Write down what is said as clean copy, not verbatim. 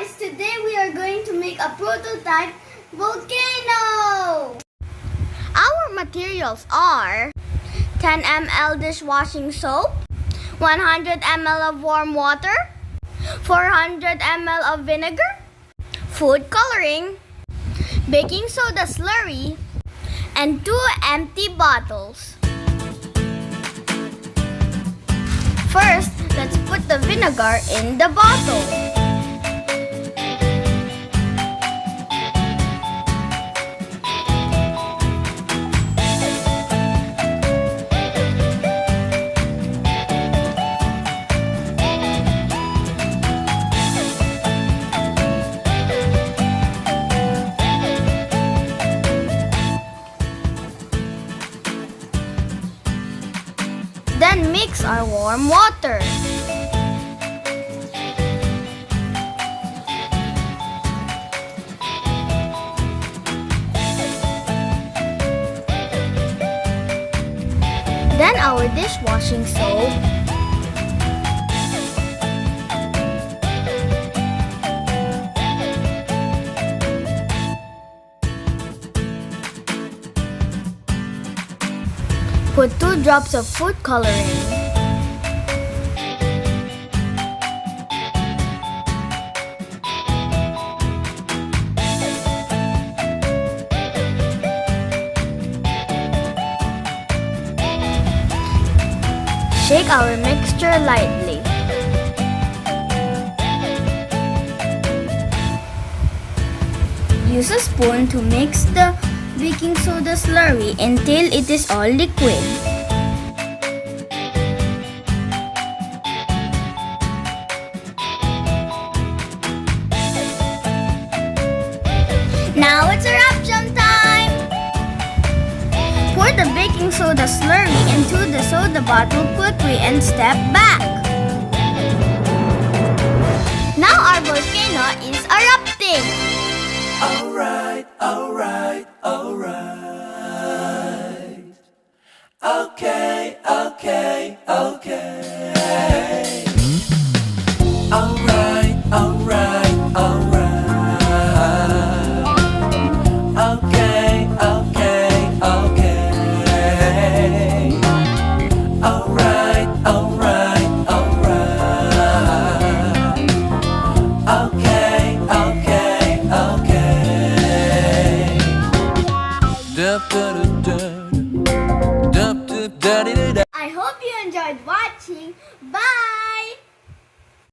guys, today we are going to make a prototype volcano! Our materials are 10 ml dishwashing soap, 100 ml of warm water, 400 ml of vinegar, food coloring, baking soda slurry, and 2 empty bottles. First, let's put the vinegar in the bottle. Then mix our warm water. Then our dishwashing soap. Put 2 drops of food coloring. Shake our mixture lightly. Use a spoon to mix the baking soda slurry until it is all liquid. Now it's eruption time! Pour the baking soda slurry into the soda bottle quickly and step back. Now our volcano